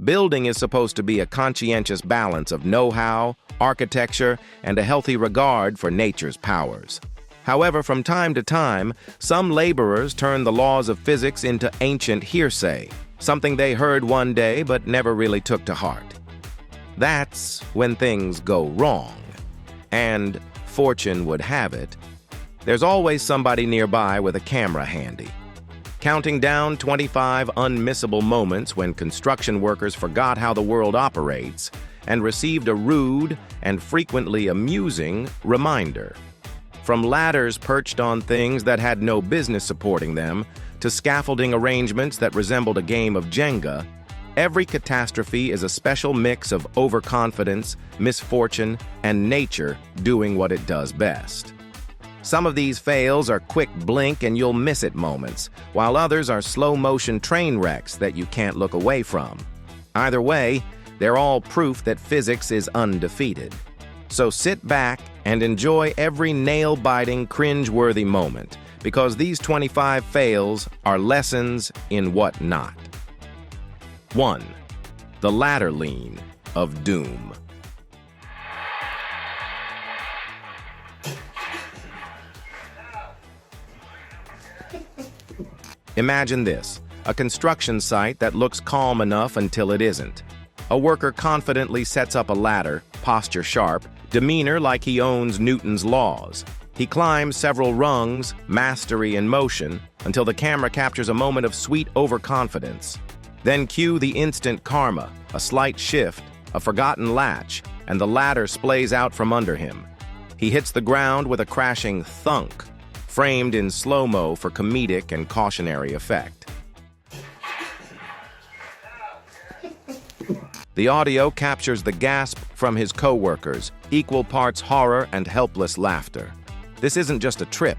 Building is supposed to be a conscientious balance of know-how, architecture, and a healthy regard for nature's powers. However, from time to time, some laborers turn the laws of physics into ancient hearsay, something they heard one day but never really took to heart. That's when things go wrong. And, fortune would have it, there's always somebody nearby with a camera handy, counting down 25 unmissable moments when construction workers forgot how the world operates and received a rude and frequently amusing reminder. From ladders perched on things that had no business supporting them, to scaffolding arrangements that resembled a game of Jenga, every catastrophe is a special mix of overconfidence, misfortune, and nature doing what it does best. Some of these fails are quick blink and you'll miss it moments, while others are slow-motion train wrecks that you can't look away from. Either way, they're all proof that physics is undefeated. So sit back and enjoy every nail-biting, cringe-worthy moment, because these 25 fails are lessons in what not. 1. The ladder lean of doom. Imagine this, a construction site that looks calm enough until it isn't. A worker confidently sets up a ladder, posture sharp, demeanor like he owns Newton's laws. He climbs several rungs, mastery in motion, until the camera captures a moment of sweet overconfidence. Then cue the instant karma, a slight shift, a forgotten latch, and the ladder splays out from under him. He hits the ground with a crashing thunk, framed in slow-mo for comedic and cautionary effect. The audio captures the gasp from his co-workers, equal parts horror and helpless laughter. This isn't just a trip.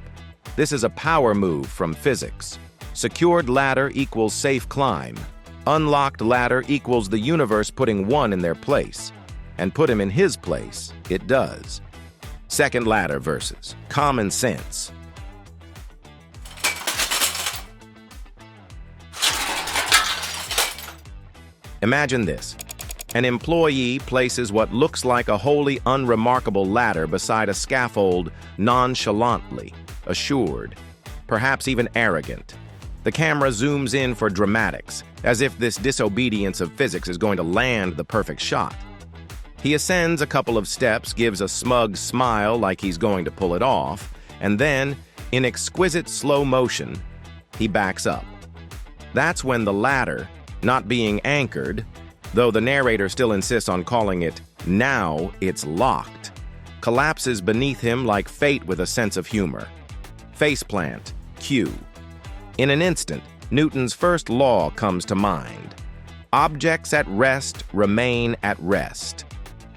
This is a power move from physics. Secured ladder equals safe climb. Unlocked ladder equals the universe putting one in their place. And put him in his place, it does. Second ladder versus common sense. Imagine this. An employee places what looks like a wholly unremarkable ladder beside a scaffold nonchalantly, assured, perhaps even arrogant. The camera zooms in for dramatics, as if this disobedience of physics is going to land the perfect shot. He ascends a couple of steps, gives a smug smile like he's going to pull it off, and then, in exquisite slow motion, he backs up. That's when the ladder, not being anchored, though the narrator still insists on calling it, now it's locked, collapses beneath him like fate with a sense of humor. Faceplant, cue. In an instant, Newton's first law comes to mind. Objects at rest remain at rest,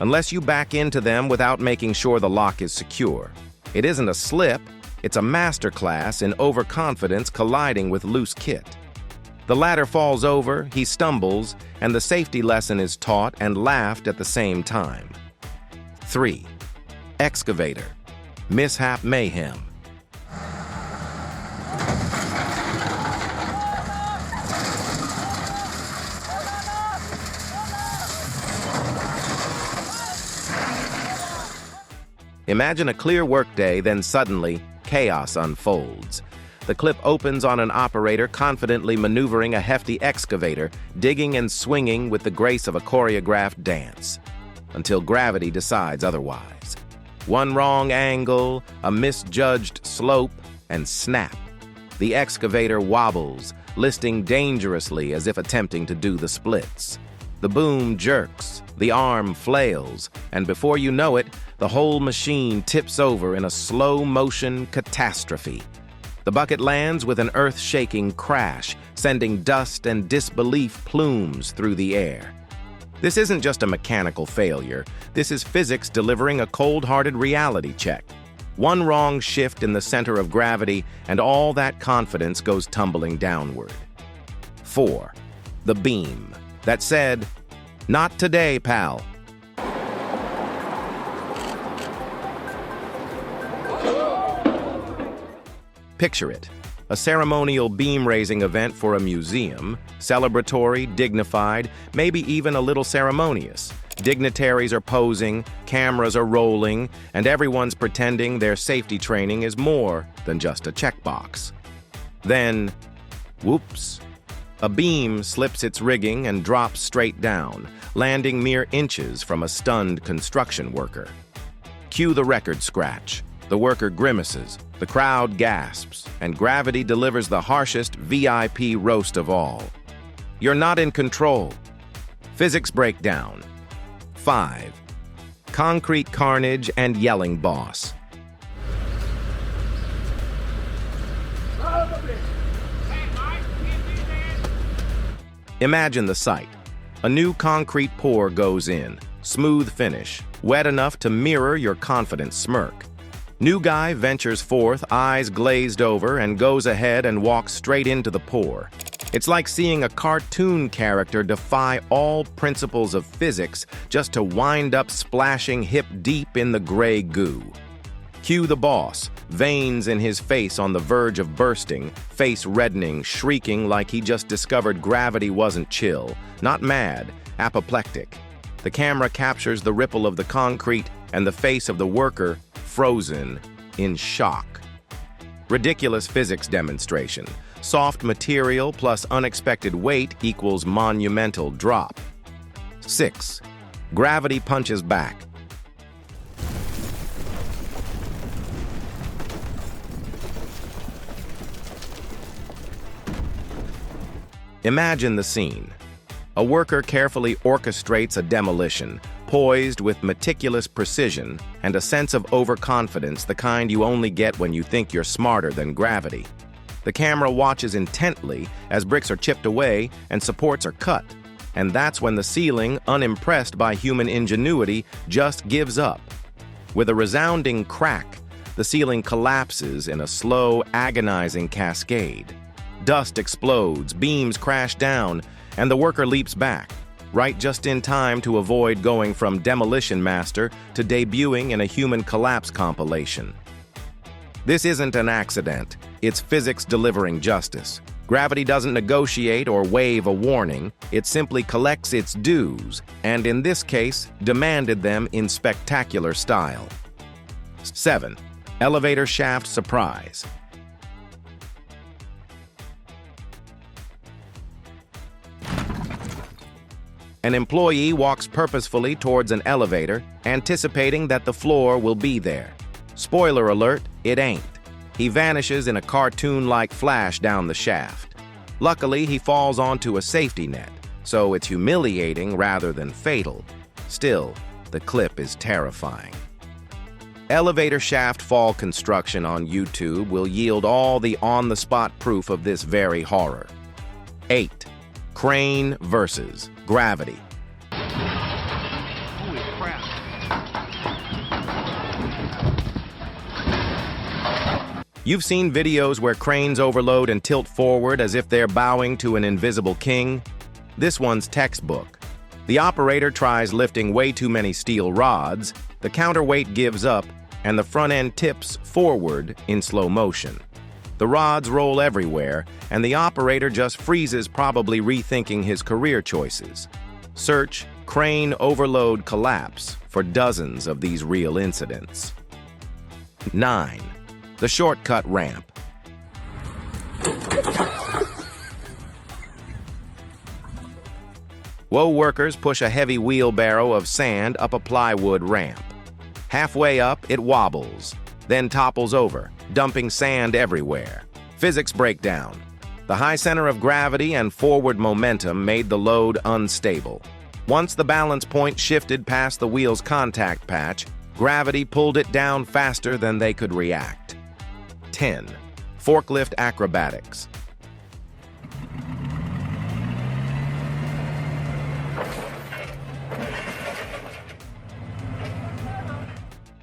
unless you back into them without making sure the lock is secure. It isn't a slip, it's a masterclass in overconfidence colliding with loose kit. The ladder falls over, he stumbles, and the safety lesson is taught and laughed at the same time. 3. Excavator. Mishap Mayhem. Imagine a clear workday, then suddenly, chaos unfolds. The clip opens on an operator confidently maneuvering a hefty excavator, digging and swinging with the grace of a choreographed dance, until gravity decides otherwise. One wrong angle, a misjudged slope, and snap. The excavator wobbles, listing dangerously as if attempting to do the splits. The boom jerks, the arm flails, and before you know it, the whole machine tips over in a slow-motion catastrophe. The bucket lands with an earth-shaking crash, sending dust and disbelief plumes through the air. This isn't just a mechanical failure. This is physics delivering a cold-hearted reality check. One wrong shift in the center of gravity, and all that confidence goes tumbling downward. 4. The beam that said, "Not today, pal." Picture it. A ceremonial beam-raising event for a museum, celebratory, dignified, maybe even a little ceremonious. Dignitaries are posing, cameras are rolling, and everyone's pretending their safety training is more than just a checkbox. Then, whoops, a beam slips its rigging and drops straight down, landing mere inches from a stunned construction worker. Cue the record scratch. The worker grimaces, the crowd gasps, and gravity delivers the harshest VIP roast of all. You're not in control. Physics breakdown. 5. Concrete carnage and yelling boss. Imagine the sight. A new concrete pour goes in, smooth finish, wet enough to mirror your confident smirk. New guy ventures forth, eyes glazed over, and goes ahead and walks straight into the pour. It's like seeing a cartoon character defy all principles of physics just to wind up splashing hip deep in the gray goo. Cue the boss, veins in his face on the verge of bursting, face reddening, shrieking like he just discovered gravity wasn't chill, not mad, apoplectic. The camera captures the ripple of the concrete and the face of the worker, frozen in shock. Ridiculous physics demonstration. Soft material plus unexpected weight equals monumental drop. 6. Gravity punches back. Imagine the scene. A worker carefully orchestrates a demolition, poised with meticulous precision and a sense of overconfidence, the kind you only get when you think you're smarter than gravity. The camera watches intently as bricks are chipped away and supports are cut, and that's when the ceiling, unimpressed by human ingenuity, just gives up. With a resounding crack, the ceiling collapses in a slow, agonizing cascade. Dust explodes, beams crash down, and the worker leaps back, right just in time to avoid going from Demolition Master to debuting in a human collapse compilation. This isn't an accident, it's physics delivering justice. Gravity doesn't negotiate or wave a warning, it simply collects its dues, and in this case, demanded them in spectacular style. 7. Elevator shaft surprise. An employee walks purposefully towards an elevator, anticipating that the floor will be there. Spoiler alert, it ain't. He vanishes in a cartoon-like flash down the shaft. Luckily, he falls onto a safety net, so it's humiliating rather than fatal. Still, the clip is terrifying. Elevator shaft fall construction on YouTube will yield all the on-the-spot proof of this very horror. 8. Crane versus gravity. Holy crap. You've seen videos where cranes overload and tilt forward as if they're bowing to an invisible king? This one's textbook. The operator tries lifting way too many steel rods, the counterweight gives up, and the front end tips forward in slow motion. The rods roll everywhere, and the operator just freezes, probably rethinking his career choices. Search crane overload collapse for dozens of these real incidents. 9. The shortcut ramp. Woe workers push a heavy wheelbarrow of sand up a plywood ramp. Halfway up, it wobbles, then topples over, dumping sand everywhere. Physics breakdown. The high center of gravity and forward momentum made the load unstable. Once the balance point shifted past the wheel's contact patch, gravity pulled it down faster than they could react. 10. Forklift Acrobatics.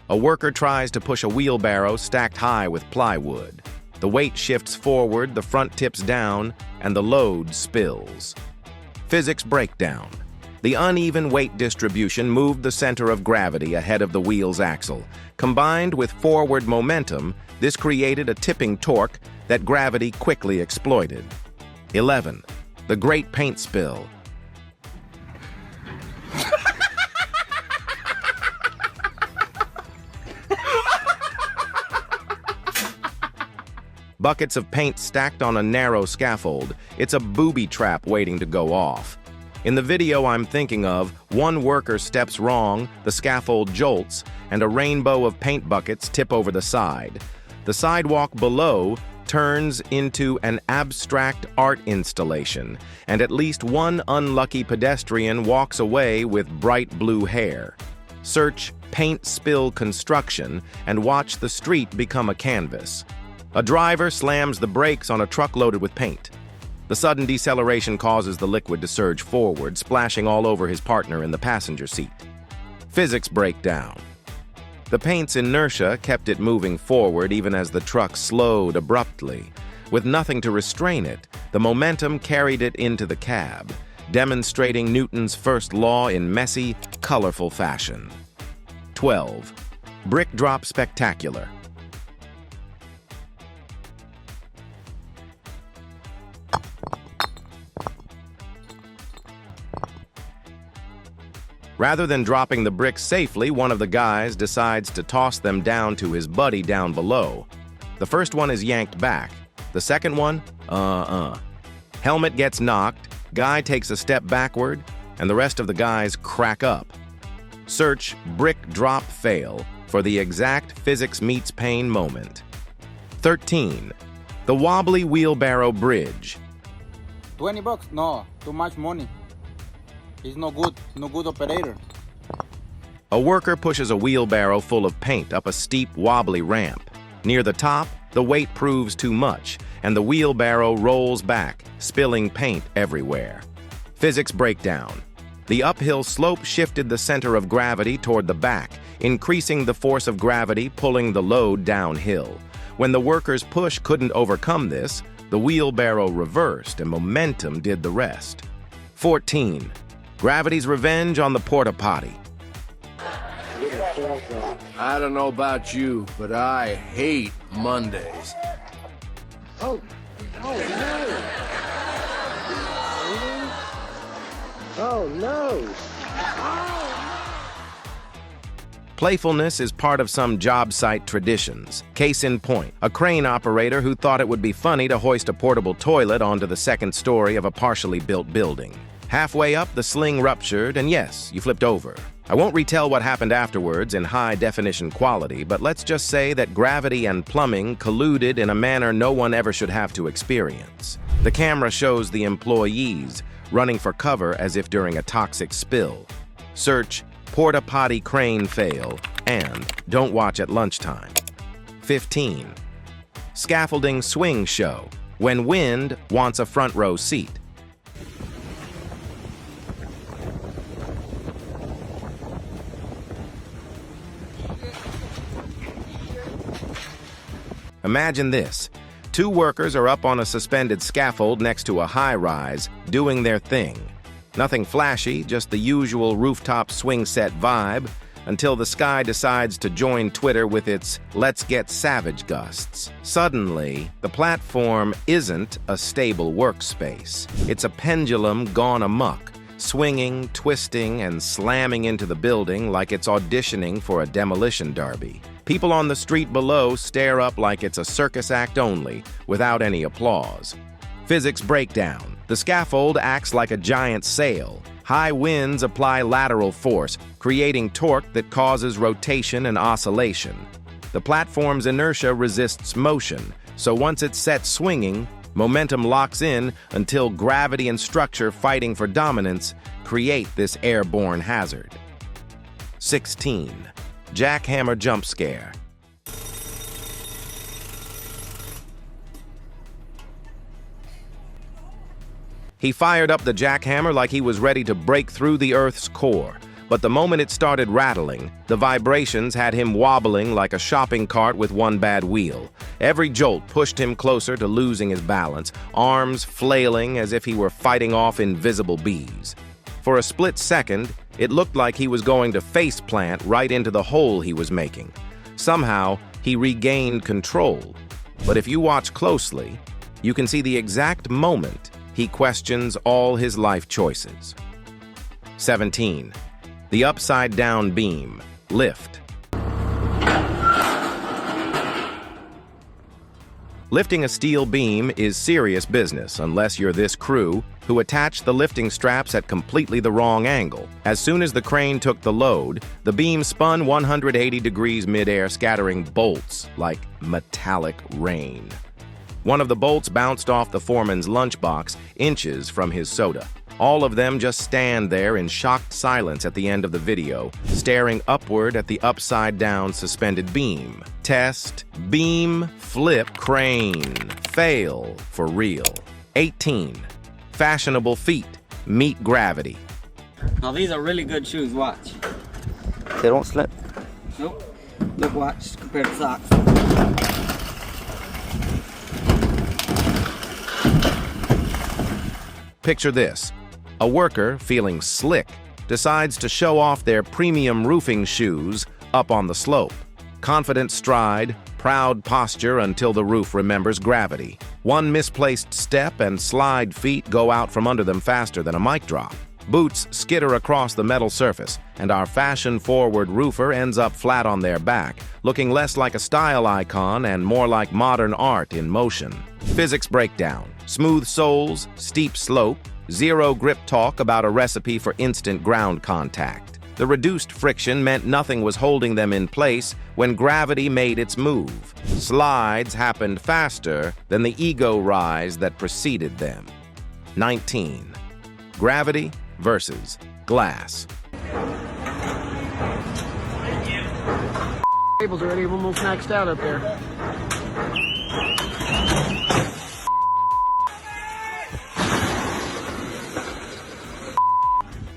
A worker tries to push a wheelbarrow stacked high with plywood. The weight shifts forward, the front tips down, and the load spills. Physics breakdown. The uneven weight distribution moved the center of gravity ahead of the wheel's axle. Combined with forward momentum, this created a tipping torque that gravity quickly exploited. 11. The Great Paint Spill. Buckets of paint stacked on a narrow scaffold. It's a booby trap waiting to go off. In the video I'm thinking of, one worker steps wrong, the scaffold jolts, and a rainbow of paint buckets tip over the side. The sidewalk below turns into an abstract art installation, and at least one unlucky pedestrian walks away with bright blue hair. Search paint spill construction and watch the street become a canvas. A driver slams the brakes on a truck loaded with paint. The sudden deceleration causes the liquid to surge forward, splashing all over his partner in the passenger seat. Physics break down. The paint's inertia kept it moving forward even as the truck slowed abruptly. With nothing to restrain it, the momentum carried it into the cab, demonstrating Newton's first law in messy, colorful fashion. 12. Brick Drop Spectacular. Rather than dropping the bricks safely, one of the guys decides to toss them down to his buddy down below. The first one is yanked back. The second one, Helmet gets knocked, guy takes a step backward, and the rest of the guys crack up. Search Brick Drop Fail for the exact physics meets pain moment. 13. The Wobbly Wheelbarrow Bridge. $20? No, too much money. He's no good operator. A worker pushes a wheelbarrow full of paint up a steep, wobbly ramp. Near the top, the weight proves too much, and the wheelbarrow rolls back, spilling paint everywhere. Physics breakdown. The uphill slope shifted the center of gravity toward the back, increasing the force of gravity pulling the load downhill. When the worker's push couldn't overcome this, the wheelbarrow reversed and momentum did the rest. 14. Gravity's revenge on the Porta-Potty. I don't know about you, but I hate Mondays. Oh no! Oh no! Playfulness is part of some job site traditions. Case in point, a crane operator who thought it would be funny to hoist a portable toilet onto the second story of a partially built building. Halfway up, the sling ruptured, and yes, you flipped over. I won't retell what happened afterwards in high-definition quality, but let's just say that gravity and plumbing colluded in a manner no one ever should have to experience. The camera shows the employees running for cover as if during a toxic spill. Search Porta-Potty crane fail and don't watch at lunchtime. 15. Scaffolding swing show. When wind wants a front row seat. Imagine this. Two workers are up on a suspended scaffold next to a high-rise, doing their thing. Nothing flashy, just the usual rooftop swing set vibe, until the sky decides to join Twitter with its "let's get savage" gusts. Suddenly, the platform isn't a stable workspace. It's a pendulum gone amok, swinging, twisting, and slamming into the building like it's auditioning for a demolition derby. People on the street below stare up like it's a circus act only, without any applause. Physics breakdown. The scaffold acts like a giant sail. High winds apply lateral force, creating torque that causes rotation and oscillation. The platform's inertia resists motion, so once it's set swinging, momentum locks in until gravity and structure fighting for dominance create this airborne hazard. 16. Jackhammer Jumpscare. He fired up the jackhammer like he was ready to break through the Earth's core. But the moment it started rattling, the vibrations had him wobbling like a shopping cart with one bad wheel. Every jolt pushed him closer to losing his balance, arms flailing as if he were fighting off invisible bees. For a split second, it looked like he was going to face plant right into the hole he was making. Somehow, he regained control. But if you watch closely, you can see the exact moment he questions all his life choices. 17. The upside-down beam. Lift. Lifting a steel beam is serious business unless you're this crew who attached the lifting straps at completely the wrong angle. As soon as the crane took the load, the beam spun 180 degrees midair, scattering bolts like metallic rain. One of the bolts bounced off the foreman's lunchbox inches from his soda. All of them just stand there in shocked silence at the end of the video, staring upward at the upside-down suspended beam. Test, beam, flip, crane. Fail for real. 18. Fashionable feet. Meet gravity. Now these are really good shoes, watch. They don't slip. Nope. Look, watch, compared to socks. Picture this. A worker, feeling slick, decides to show off their premium roofing shoes up on the slope. Confident stride, proud posture until the roof remembers gravity. One misplaced step and slide feet go out from under them faster than a mic drop. Boots skitter across the metal surface, and our fashion-forward roofer ends up flat on their back, looking less like a style icon and more like modern art in motion. Physics breakdown. Smooth soles, steep slope, zero grip talk about a recipe for instant ground contact. The reduced friction meant nothing was holding them in place when gravity made its move. Slides happened faster than the ego rise that preceded them. 19. Gravity versus glass. Tables already almost maxed out up there.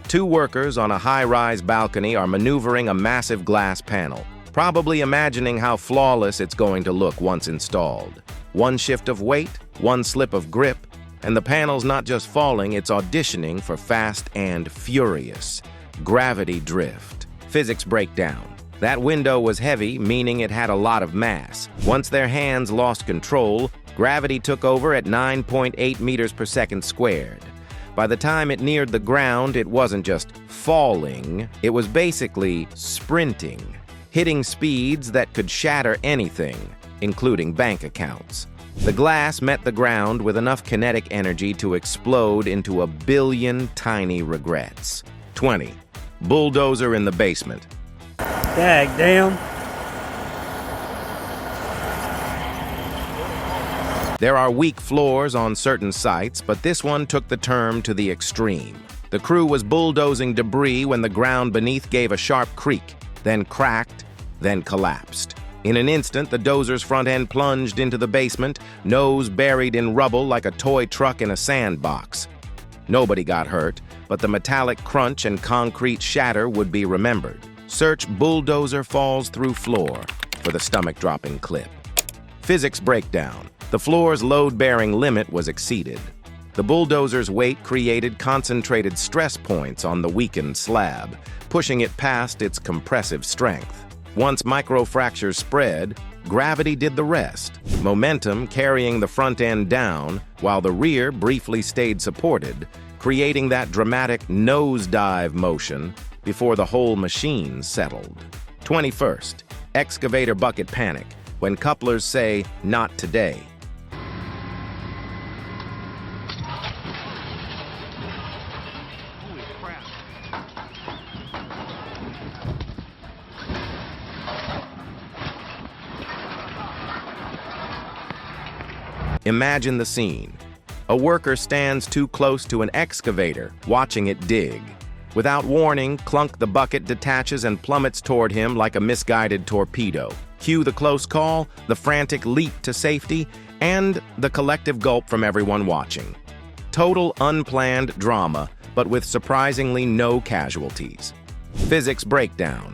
Two workers on a high-rise balcony are maneuvering a massive glass panel, probably imagining how flawless it's going to look once installed. One shift of weight, one slip of grip, and the panel's not just falling, it's auditioning for fast and furious. Gravity drift. Physics breakdown. That window was heavy, meaning it had a lot of mass. Once their hands lost control, gravity took over at 9.8 meters per second squared. By the time it neared the ground, it wasn't just falling, it was basically sprinting, hitting speeds that could shatter anything, including bank accounts. The glass met the ground with enough kinetic energy to explode into a billion tiny regrets. 20. Bulldozer in the basement. Dag damn. There are weak floors on certain sites, but this one took the term to the extreme. The crew was bulldozing debris when the ground beneath gave a sharp creak, then cracked, then collapsed. In an instant, the dozer's front end plunged into the basement, nose buried in rubble like a toy truck in a sandbox. Nobody got hurt, but the metallic crunch and concrete shatter would be remembered. Search bulldozer falls through floor for the stomach-dropping clip. Physics breakdown. The floor's load-bearing limit was exceeded. The bulldozer's weight created concentrated stress points on the weakened slab, pushing it past its compressive strength. Once microfractures spread, gravity did the rest, momentum carrying the front end down while the rear briefly stayed supported, creating that dramatic nosedive motion before the whole machine settled. 21st, excavator bucket panic, when couplers say, "Not today." Imagine the scene. A worker stands too close to an excavator, watching it dig. Without warning, clunk the bucket detaches and plummets toward him like a misguided torpedo. Cue the close call, the frantic leap to safety, and the collective gulp from everyone watching. Total unplanned drama, but with surprisingly no casualties. Physics breakdown.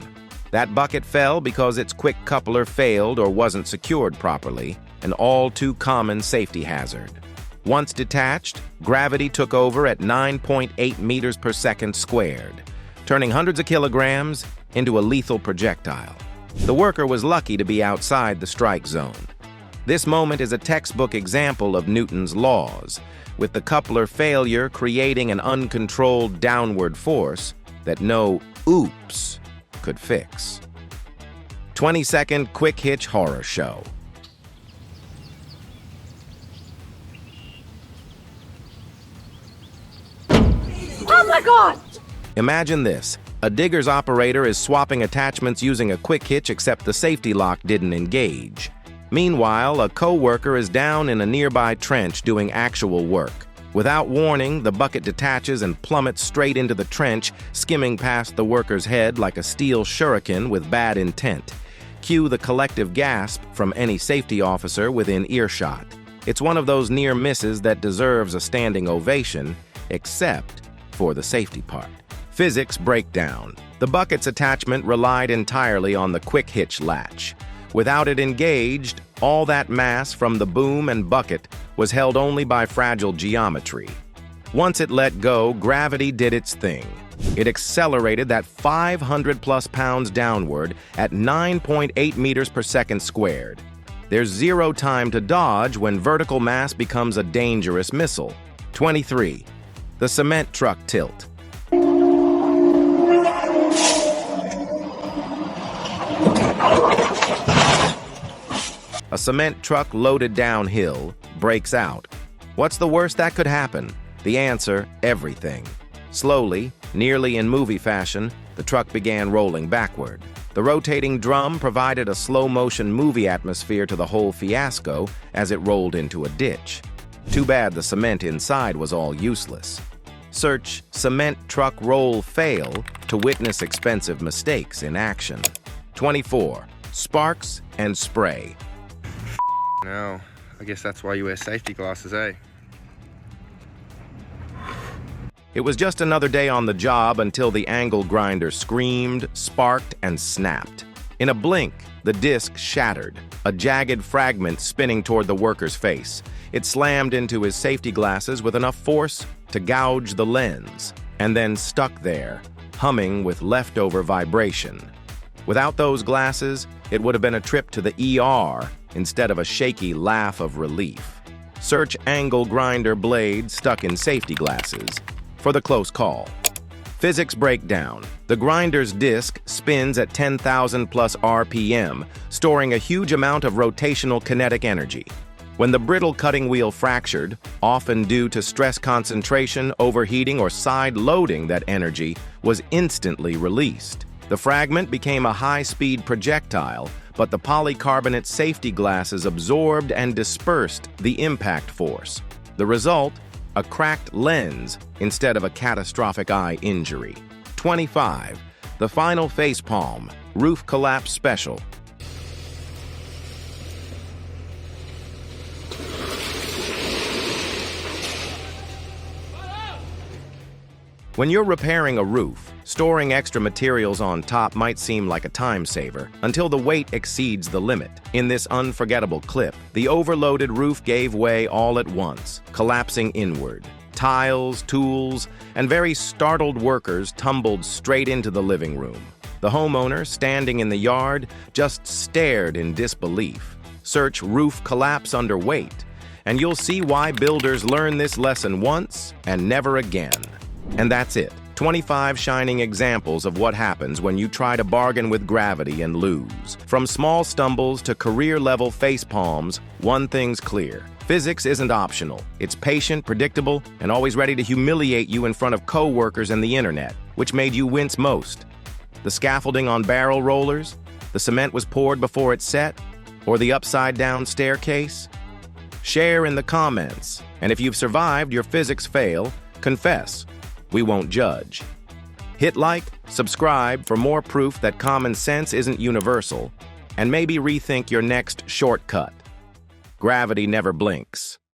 That bucket fell because its quick coupler failed or wasn't secured properly, an all-too-common safety hazard. Once detached, gravity took over at 9.8 meters per second squared, turning hundreds of kilograms into a lethal projectile. The worker was lucky to be outside the strike zone. This moment is a textbook example of Newton's laws, with the coupler failure creating an uncontrolled downward force that no oops could fix. 20-second Quick-Hitch horror show. Oh my God! Imagine this. A digger's operator is swapping attachments using a Quick-Hitch, except the safety lock didn't engage. Meanwhile, a co-worker is down in a nearby trench doing actual work. Without warning, the bucket detaches and plummets straight into the trench, skimming past the worker's head like a steel shuriken with bad intent. Cue the collective gasp from any safety officer within earshot. It's one of those near misses that deserves a standing ovation, except for the safety part. Physics breakdown. The bucket's attachment relied entirely on the Quick-Hitch latch. Without it engaged, all that mass from the boom and bucket was held only by fragile geometry. Once it let go, gravity did its thing. It accelerated that 500+ pounds downward at 9.8 meters per second squared. There's zero time to dodge when vertical mass becomes a dangerous missile. 23. The cement truck tilt. A cement truck loaded downhill breaks out. What's the worst that could happen? The answer, everything. Slowly, nearly in movie fashion, the truck began rolling backward. The rotating drum provided a slow-motion movie atmosphere to the whole fiasco as it rolled into a ditch. Too bad the cement inside was all useless. Search cement truck roll fail to witness expensive mistakes in action. 24. Sparks and spray. No, I guess that's why you wear safety glasses, eh? It was just another day on the job until the angle grinder screamed, sparked, and snapped. In a blink, the disc shattered, a jagged fragment spinning toward the worker's face. It slammed into his safety glasses with enough force to gouge the lens, and then stuck there, humming with leftover vibration. Without those glasses, it would have been a trip to the ER instead of a shaky laugh of relief. Search angle grinder blade stuck in safety glasses for the close call. Physics breakdown. The grinder's disc spins at 10,000+ RPM, storing a huge amount of rotational kinetic energy. When the brittle cutting wheel fractured, often due to stress concentration, overheating, or side loading, that energy was instantly released. The fragment became a high-speed projectile, but the polycarbonate safety glasses absorbed and dispersed the impact force. The result? A cracked lens instead of a catastrophic eye injury. 25. The final facepalm, roof collapse special. When you're repairing a roof, storing extra materials on top might seem like a time saver until the weight exceeds the limit. In this unforgettable clip, the overloaded roof gave way all at once, collapsing inward. Tiles, tools, and very startled workers tumbled straight into the living room. The homeowner, standing in the yard, just stared in disbelief. Search roof collapse under weight, and you'll see why builders learn this lesson once and never again. And that's it. 25 shining examples of what happens when you try to bargain with gravity and lose. From small stumbles to career-level facepalms, one thing's clear. Physics isn't optional. It's patient, predictable, and always ready to humiliate you in front of co-workers and the internet. Which made you wince most? The scaffolding on barrel rollers? The cement was poured before it set? Or the upside-down staircase? Share in the comments. And if you've survived your physics fail, confess. We won't judge. Hit like, subscribe for more proof that common sense isn't universal, and maybe rethink your next shortcut. Gravity never blinks.